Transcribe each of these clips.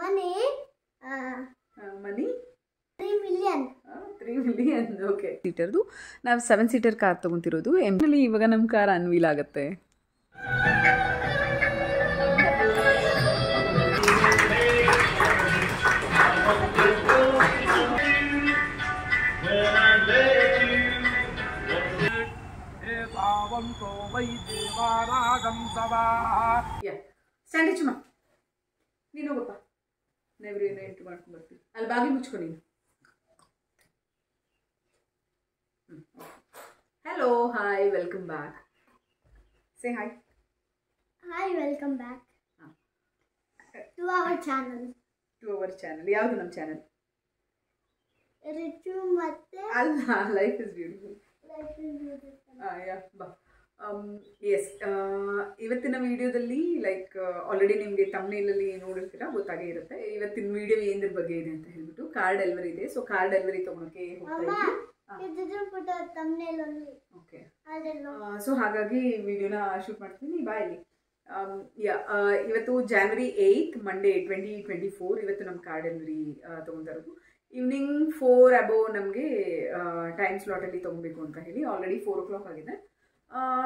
Money. Money? 3 million. 3 million. Okay. ಸೀಟರ್ದು ನಾವು 7 seater car ತಗೊಂತಿರೋದು. ಎಂನಲ್ಲಿ ಇವಾಗ ನಮ್ಮ ಕಾರ್ ಅನ್ವೀಲ್ ಆಗುತ್ತೆ. ಸ್ಟ್ಯಾಂಡ್ ಚುಮ್ಮ ನೀನು ಹೋಗಪ್ಪ ನೆವರು ಏನೋ ಎಂಟ್ರಿ ಮಾಡ್ಕೊಂಡು ಬರ್ತೀವಿ ಅಲ್ಲಿ ಬಾಗಿಲು ಮುಚ್ಕೊ ನೀನು hello hi welcome back say hi Hi, welcome back to our channel. ಯಾವುದು ನಮ್ಮ ಚಾನೆಲ್ Ritu ಮತ್ತೆ ಅಲ್ಲ ಲೈಫ್ ಇಸ್ ಬ್ಯೂಟಿಫುಲ್ ಬಾ ಎಸ್ ಇವತ್ತಿನ ವಿಡಿಯೋದಲ್ಲಿ ಲೈಕ್ ಆಲ್ರೆಡಿ ನಿಮಗೆ ತಮ್ನೇಲಲ್ಲಿ ನೋಡಿರ್ತೀರಾ ಗೊತ್ತಾಗೇ ಇರುತ್ತೆ ಇವತ್ತಿನ ವಿಡಿಯೋ ಏನ್ರ ಬಗ್ಗೆ ಇದೆ ಅಂತ ಹೇಳ್ಬಿಟ್ಟು ಕಾರ್ ಡೆಲಿವರಿ ಇದೆ ಸೊ ಕಾರ್ ಡೆಲಿವರಿ ತೊಗೊಳಕ್ಕೆ ಹೋಗ್ತಾ ಇದ್ದೀವಿ ಓಕೆ ಸೊ ಹಾಗಾಗಿ ವಿಡಿಯೋನ ಶೂಟ್ ಮಾಡ್ತೀನಿ ಬಾಯಲ್ಲಿ ಇವತ್ತು January 8th ಮಂಡೇ 2024 ಇವತ್ತು ನಮ್ಮ ಕಾರ್ ಡೆಲಿವರಿ ತೊಗೊತಾ ಇರೋದು ಈವ್ನಿಂಗ್ 4 ಅಬೌವ್ ನಮಗೆ ಟೈಮ್ ಸ್ಲಾಟಲ್ಲಿ ತೊಗೊಬೇಕು ಅಂತ ಹೇಳಿ ಆಲ್ರೆಡಿ 4 o'clock ಆಗಿದೆ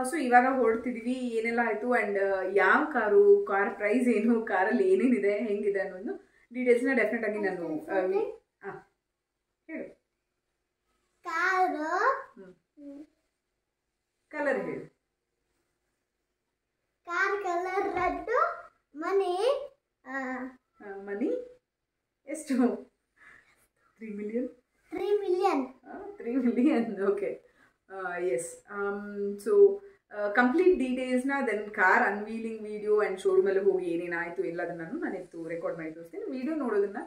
ಸೊ ಇವಾಗ ಹೊರಡ್ತಿದ್ದೀವಿ ಏನೆಲ್ಲ ಆಯಿತು ಆ್ಯಂಡ್ ಯಾವ ಕಾರ್ ಪ್ರೈಸ್ ಏನು ಕಾರಲ್ಲಿ ಏನೇನಿದೆ ಹೆಂಗಿದೆ ಅನ್ನೋದು ಡೀಟೇಲ್ಸ್ನ ಡೆಫಿನೆಟ್ ಆಗಿ ನಾನು ಹೇಳು ಕಲರ್ ಹೇಳು ಕಾರ್ ಕಲರ್ ರೆಡ್ ಮನಿ ಎಷ್ಟು 3 million 3 million okay yes so complete ಡೀಟೇಲ್ಸ್ನ then car unveiling video and ಶೋರೂಮಲ್ಲಿ ಹೋಗಿ ಏನೇನಾಯಿತು ಎಲ್ಲದನ್ನು ನಾನು ಇವತ್ತು ರೆಕಾರ್ಡ್ ಮಾಡಿ ತೋರಿಸ್ತೀನಿ ವಿಡಿಯೋ ನೋಡೋದನ್ನ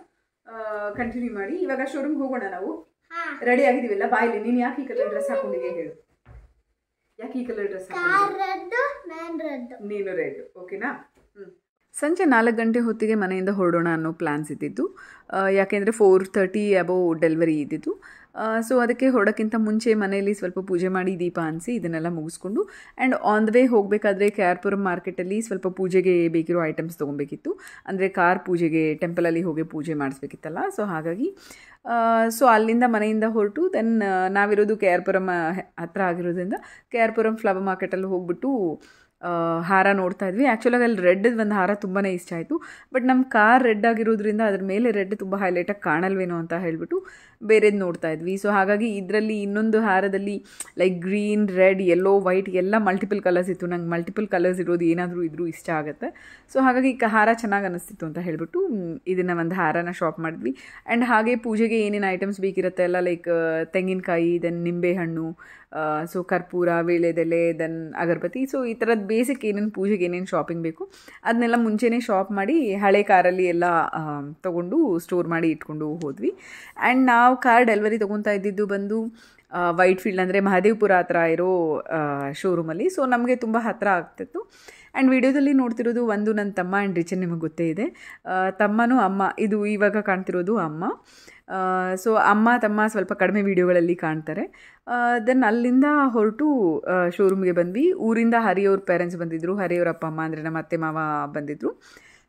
ಕಂಟಿನ್ಯೂ ಮಾಡಿ ಇವಾಗ ಶೋರೂಮ್ಗೆ ಹೋಗೋಣ ನಾವು ರೆಡಿ ಆಗಿದ್ದೀವಿಲ್ಲ ಬಾಯಿಲಿ ನೀನು ಯಾಕೆ ಈ ಕಲರ್ ಡ್ರೆಸ್ ಹಾಕೊಂಡಿಗೆ ಹೇಳು ಯಾಕೆ ಈ ಕಲರ್ ಡ್ರೆಸ್ ನೀನು ರೆಡ್ ಓಕೆನಾ ಸಂಜೆ 4 ಗಂಟೆ ಹೊತ್ತಿಗೆ ಮನೆಯಿಂದ ಹೊರಡೋಣ ಅನ್ನೋ ಪ್ಲ್ಯಾನ್ಸ್ ಇದ್ದಿದ್ದು ಯಾಕೆಂದರೆ 4:30 ಅಬೌವ್ ಡೆಲಿವರಿ ಇದ್ದಿದ್ದು ಸೊ ಅದಕ್ಕೆ ಹೊರಡೋಕ್ಕಿಂತ ಮುಂಚೆ ಮನೆಯಲ್ಲಿ ಸ್ವಲ್ಪ ಪೂಜೆ ಮಾಡಿ ದೀಪ ಅನಿಸಿ ಇದನ್ನೆಲ್ಲ ಮುಗಿಸ್ಕೊಂಡು ಆ್ಯಂಡ್ ಆನ್ ದ ವೇ ಹೋಗಬೇಕಾದ್ರೆ KRಪುರಂ ಮಾರ್ಕೆಟಲ್ಲಿ ಸ್ವಲ್ಪ ಪೂಜೆಗೆ ಬೇಕಿರೋ ಐಟಮ್ಸ್ ತೊಗೊಬೇಕಿತ್ತು ಅಂದರೆ ಕಾರ್ ಪೂಜೆಗೆ ಟೆಂಪಲಲ್ಲಿ ಹೋಗಿ ಪೂಜೆ ಮಾಡಿಸ್ಬೇಕಿತ್ತಲ್ಲ ಸೊ ಹಾಗಾಗಿ ಸೊ ಅಲ್ಲಿಂದ ಮನೆಯಿಂದ ಹೊರಟು ದೆನ್ ನಾವಿರೋದು KRಪುರಂ ಹತ್ರ ಆಗಿರೋದ್ರಿಂದ KRಪುರಂ ಫ್ಲವರ್ ಮಾರ್ಕೆಟಲ್ಲಿ ಹೋಗ್ಬಿಟ್ಟು ಹಾರ ನೋಡ್ತಾ ಇದ್ವಿ ಆ್ಯಕ್ಚುಲಾಗಿ ಅಲ್ಲಿ ರೆಡ್ ಒಂದು ಹಾರ ತುಂಬಾ ಇಷ್ಟ ಆಯಿತು ಬಟ್ ನಮ್ಮ ಕಾರ್ ರೆಡ್ ಆಗಿರೋದ್ರಿಂದ ಅದ್ರ ಮೇಲೆ ರೆಡ್ ತುಂಬ ಹೈಲೈಟಾಗಿ ಕಾಣಲ್ವೇನೋ ಅಂತ ಹೇಳಿಬಿಟ್ಟು ಬೇರೆದು ನೋಡ್ತಾ ಇದ್ವಿ ಸೊ ಹಾಗಾಗಿ ಇದರಲ್ಲಿ ಇನ್ನೊಂದು ಹಾರದಲ್ಲಿ like green red yellow white ಎಲ್ಲ ಮಲ್ಟಿಪಲ್ ಕಲರ್ಸ್ ಇತ್ತು ನಂಗೆ ಮಲ್ಟಿಪಲ್ ಕಲರ್ಸ್ ಇರೋದು ಏನಾದರೂ ಇದ್ರೂ ಇಷ್ಟ ಆಗುತ್ತೆ ಸೊ ಹಾಗಾಗಿ ಹಾರ ಚೆನ್ನಾಗಿ ಅನ್ನಿಸ್ತಿತ್ತು ಅಂತ ಹೇಳಿಬಿಟ್ಟು ಇದನ್ನು ಒಂದು ಹಾರನ ಶಾಪ್ ಮಾಡಿದ್ವಿ ಆ್ಯಂಡ್ ಹಾಗೆ ಪೂಜೆಗೆ ಏನೇನು ಐಟಮ್ಸ್ ಬೇಕಿರುತ್ತೆ ಎಲ್ಲ ಲೈಕ್ ತೆಂಗಿನಕಾಯಿ ದೆನ್ ನಿಂಬೆಹಣ್ಣು ಸೊ ಕರ್ಪೂರ ವೀಳ್ಯದೆಲೆ ದೆನ್ ಅಗರಬತ್ತಿ ಸೊ ಈ ಥರದ್ದು ಬೇಸಿಕ್ ಏನೇನು ಪೂಜೆಗೆ ಏನೇನು ಶಾಪಿಂಗ್ ಬೇಕು ಅದನ್ನೆಲ್ಲ ಮುಂಚೆನೇ ಶಾಪ್ ಮಾಡಿ ಹಳೆ ಕಾರಲ್ಲಿ ಎಲ್ಲ ತೊಗೊಂಡು ಸ್ಟೋರ್ ಮಾಡಿ ಇಟ್ಕೊಂಡು ಹೋದ್ವಿ ಆ್ಯಂಡ್ ನಾವು ಕಾರ್ ಡೆಲಿವರಿ ತೊಗೊತಾ ಇದ್ದಿದ್ದು ಬಂದು ವೈಟ್ ಫೀಲ್ಡ್ ಅಂದರೆ ಮಹದೇವಪುರ ಹತ್ರ ಇರೋ ಶೋರೂಮಲ್ಲಿ ಸೊ ನಮಗೆ ತುಂಬ ಹತ್ತಿರ ಆಗ್ತಿತ್ತು ಆ್ಯಂಡ್ ವಿಡಿಯೋದಲ್ಲಿ ನೋಡ್ತಿರೋದು ಒಂದು ನನ್ನ ತಮ್ಮ ಆ್ಯಂಡ್ ರಿಚನ್ ನಿಮಗೆ ಗೊತ್ತೇ ಇದೆ ತಮ್ಮನೂ ಅಮ್ಮ ಇದು ಇವಾಗ ಕಾಣ್ತಿರೋದು ಅಮ್ಮ ಸೊ ಅಮ್ಮ ತಮ್ಮ ಸ್ವಲ್ಪ ಕಡಿಮೆ ವಿಡಿಯೋಗಳಲ್ಲಿ ಕಾಣ್ತಾರೆ ದೆನ್ ಅಲ್ಲಿಂದ ಹೊರಟು ಶೋರೂಮ್ಗೆ ಬಂದ್ವಿ ಊರಿಂದ ಹರಿಯವ್ರ ಪೇರೆಂಟ್ಸ್ ಬಂದಿದ್ದರು ಹರಿಯವ್ರ ಅಪ್ಪ ಅಮ್ಮ ಅಂದರೆ ನಮ್ಮ ಅತ್ತೆ ಮಾವ ಬಂದಿದ್ದರು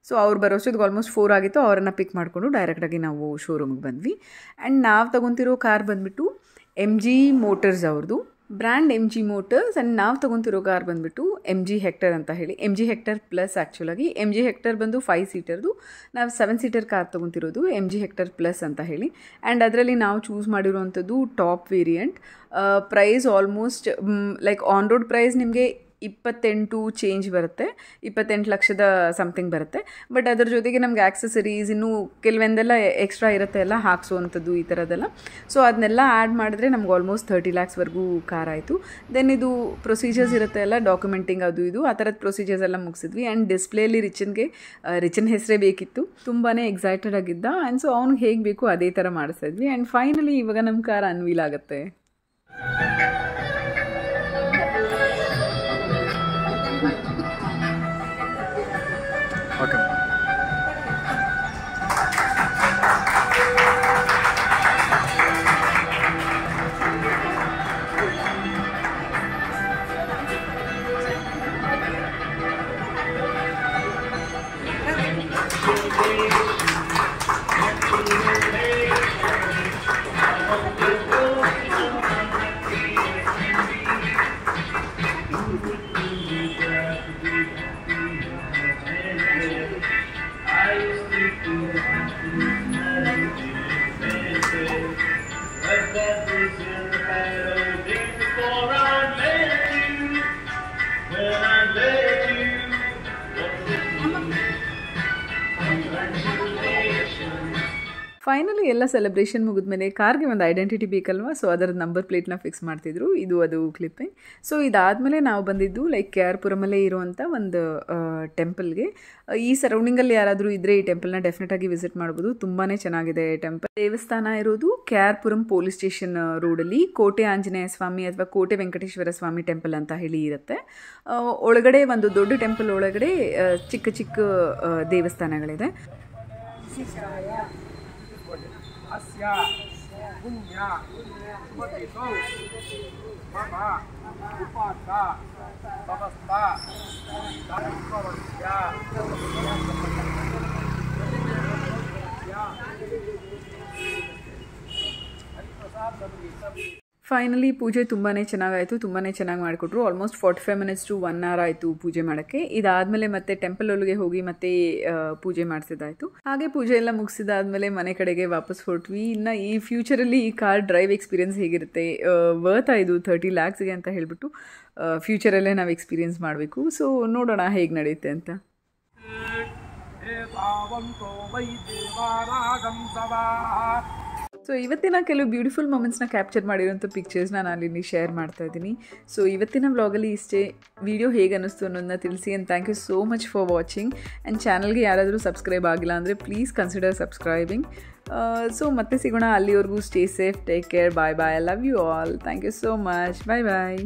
ಸೊ ಅವ್ರು ಬರೋಷ್ಟೊತ್ತಿಗೆ ಆಲ್ಮೋಸ್ಟ್ 4 ಆಗಿತ್ತು ಅವರನ್ನು ಪಿಕ್ ಮಾಡಿಕೊಂಡು ಡೈರೆಕ್ಟಾಗಿ ನಾವು ಶೋರೂಮಿಗೆ ಬಂದ್ವಿ ಆ್ಯಂಡ್ ನಾವು ತೊಗೊತಿರೋ ಕಾರ್ ಬಂದುಬಿಟ್ಟು MG ಮೋಟರ್ಸ್ ಅವ್ರದ್ದು ಬ್ರ್ಯಾಂಡ್ MG ಮೋಟರ್ಸ್ ಆ್ಯಂಡ್ ನಾವು ತೊಗೊತಿರೋ ಕಾರ್ ಬಂದುಬಿಟ್ಟು MG ಹೆಕ್ಟರ್ ಅಂತ ಹೇಳಿ MG ಹೆಕ್ಟರ್ ಪ್ಲಸ್ ಆ್ಯಕ್ಚುಲಾಗಿ MG ಹೆಕ್ಟರ್ ಬಂದು 5 ಸೀಟರ್ದು ನಾವು 7 ಸೀಟರ್ ಕಾರ್ ತೊಗೊತಿರೋದು MG ಹೆಕ್ಟರ್ ಪ್ಲಸ್ ಅಂತ ಹೇಳಿ ಆ್ಯಂಡ್ ಅದರಲ್ಲಿ ನಾವು ಚೂಸ್ ಮಾಡಿರುವಂಥದ್ದು top variant price almost like on road price ನಿಮಗೆ 28 ಚೇಂಜ್ ಬರುತ್ತೆ 28 ಲಕ್ಷದ ಸಮಥಿಂಗ್ ಬರುತ್ತೆ ಬಟ್ ಅದ್ರ ಜೊತೆಗೆ ನಮ್ಗೆ ಆಕ್ಸೆಸರೀಸ್ ಇನ್ನೂ ಕೆಲವೊಂದೆಲ್ಲ ಎಕ್ಸ್ಟ್ರಾ ಇರುತ್ತೆ ಎಲ್ಲ ಹಾಕ್ಸೋವಂಥದ್ದು ಈ ಥರದ್ದೆಲ್ಲ ಸೊ ಅದನ್ನೆಲ್ಲ ಆ್ಯಡ್ ಮಾಡಿದ್ರೆ ನಮ್ಗೆ ಆಲ್ಮೋಸ್ಟ್ 30 ಲ್ಯಾಕ್ಸ್ವರೆಗೂ ಕಾರ್ ಆಯಿತು ದೆನ್ ಇದು ಪ್ರೊಸೀಜರ್ಸ್ ಇರುತ್ತೆ ಎಲ್ಲ ಡಾಕ್ಯುಮೆಂಟಿಂಗ್ ಅದು ಇದು ಆ ಥರದ ಪ್ರೊಸೀಜರ್ಸ್ ಎಲ್ಲ ಮುಗಿಸಿದ್ವಿ ಆ್ಯಂಡ್ ಡಿಸ್ಪ್ಲೇಲಿ ರಿಚನ್ ಹೆಸರೇ ಬೇಕಿತ್ತು ತುಂಬಾ ಎಕ್ಸೈಟೆಡ್ ಆಗಿದ್ದ ಆ್ಯಂಡ್ ಸೊ ಅವ್ನಿಗೆ ಹೇಗೆ ಬೇಕು ಅದೇ ಥರ ಮಾಡಿಸ್ತಾ ಇದ್ವಿ ಆ್ಯಂಡ್ ಫೈನಲಿ ಇವಾಗ ನಮ್ಮ ಕಾರ್ ಅನ್ವೀಲ್ ಆಗುತ್ತೆ Okay. ಫೈನಲಿ ಎಲ್ಲ ಸೆಲೆಬ್ರೇಷನ್ ಮುಗಿದ್ಮೇಲೆ ಕಾರ್ಗೆ ಒಂದು ಐಡೆಂಟಿಟಿ ಬೇಕಲ್ವಾ, ಸೊ ಅದರ ನಂಬರ್ ಪ್ಲೇಟ್ನ ಫಿಕ್ಸ್ ಮಾಡ್ತಿದ್ರು. ಅದು ಕ್ಲಿಪ್ಪಿಂಗ್. ಸೊ ಇದಾದಮೇಲೆ ನಾವು ಬಂದಿದ್ದು ಲೈಕ್ ಕೆ ಆರ್ ಪುರಮಲ್ಲೇ ಇರುವಂಥ ಒಂದು ಟೆಂಪಲ್ಗೆ. ಈ ಸರೌಂಡಿಂಗಲ್ಲಿ ಯಾರಾದರೂ ಇದ್ದರೆ ಈ ಟೆಂಪಲ್ನ ಡೆಫಿನೆಟಾಗಿ ವಿಸಿಟ್ ಮಾಡ್ಬೋದು. ತುಂಬಾ ಚೆನ್ನಾಗಿದೆ ಟೆಂಪಲ್. ದೇವಸ್ಥಾನ ಇರೋದು K R Puram police station ರೋಡಲ್ಲಿ ಕೋಟೆ ಆಂಜನೇಯ ಸ್ವಾಮಿ ಅಥವಾ ಕೋಟೆ ವೆಂಕಟೇಶ್ವರ ಸ್ವಾಮಿ ಟೆಂಪಲ್ ಅಂತ ಹೇಳಿ ಇರುತ್ತೆ. ಒಳಗಡೆ ಒಂದು ದೊಡ್ಡ ಟೆಂಪಲ್ ಒಳಗಡೆ ಚಿಕ್ಕ ಚಿಕ್ಕ ದೇವಸ್ಥಾನಗಳಿದೆ. ಅಸ್ಯ ಪುಣ್ಯ ಸುಮತಿಸೌ ಮಮ ಉಪಾಸ ಸಮಸ್ತ ಧರ್ಮವಸ್ಯ ಫೈನಲಿ ಪೂಜೆ ತುಂಬಾ ಚೆನ್ನಾಗಾಯಿತು, ತುಂಬಾ ಚೆನ್ನಾಗಿ ಮಾಡಿಕೊಟ್ರು. ಆಲ್ಮೋಸ್ಟ್ 45 minutes to 1 hour ಆಯಿತು ಪೂಜೆ ಮಾಡೋಕ್ಕೆ. ಇದಾದಮೇಲೆ ಮತ್ತೆ ಟೆಂಪಲ್ ಒಳಗೆ ಹೋಗಿ ಮತ್ತೆ ಪೂಜೆ ಮಾಡಿಸಿದಾಯಿತು. ಹಾಗೆ ಪೂಜೆ ಎಲ್ಲ ಮುಗಿಸಿದಾದ್ಮೇಲೆ ಮನೆ ಕಡೆಗೆ ವಾಪಸ್ ಹೊರಟ್ವಿ. ಇನ್ನು ಈ ಫ್ಯೂಚರಲ್ಲಿ ಈ ಕಾರ್ ಡ್ರೈವ್ ಎಕ್ಸ್ಪೀರಿಯನ್ಸ್ ಹೇಗಿರುತ್ತೆ, ವರ್ತ್ ಇದು 30 lakhsಗೆ ಅಂತ ಹೇಳಿಬಿಟ್ಟು ಫ್ಯೂಚರಲ್ಲೇ ನಾವು ಎಕ್ಸ್ಪೀರಿಯನ್ಸ್ ಮಾಡಬೇಕು. ಸೊ ನೋಡೋಣ ಹೇಗೆ ನಡೆಯುತ್ತೆ ಅಂತ. ಸೊ ಇವತ್ತಿನ ಕೆಲವು ಬ್ಯೂಟಿಫುಲ್ ಮೊಮೆಂಟ್ಸ್ನ ಕ್ಯಾಪ್ಚರ್ ಮಾಡಿರೋಂಥ ಪಿಕ್ಚರ್ಸ್ನ ನಾನು ಇಲ್ಲಿ ಶೇರ್ ಮಾಡ್ತಾ ಇದ್ದೀನಿ. ಸೊ ಇವತ್ತಿನ ವ್ಲಾಗಲ್ಲಿ ಇಷ್ಟೇ. ವಿಡಿಯೋ ಹೇಗೆ ಅನ್ನಿಸ್ತು ಅನ್ನೋದನ್ನ ತಿಳಿಸಿ. And thank you so much for watching. And ಚಾನಲ್ಗೆ ಯಾರಾದರೂ ಸಬ್ಸ್ಕ್ರೈಬ್ ಆಗಿಲ್ಲ ಅಂದರೆ ಪ್ಲೀಸ್ ಕನ್ಸಿಡರ್ ಸಬ್ಸ್ಕ್ರೈಬಿಂಗ್. ಸೊ ಮತ್ತೆ ಸಿಗೋಣ. ಅಲ್ಲಿವರೆಗೂ stay safe, take care, bye bye. I love you all. Thank you so much. Bye bye.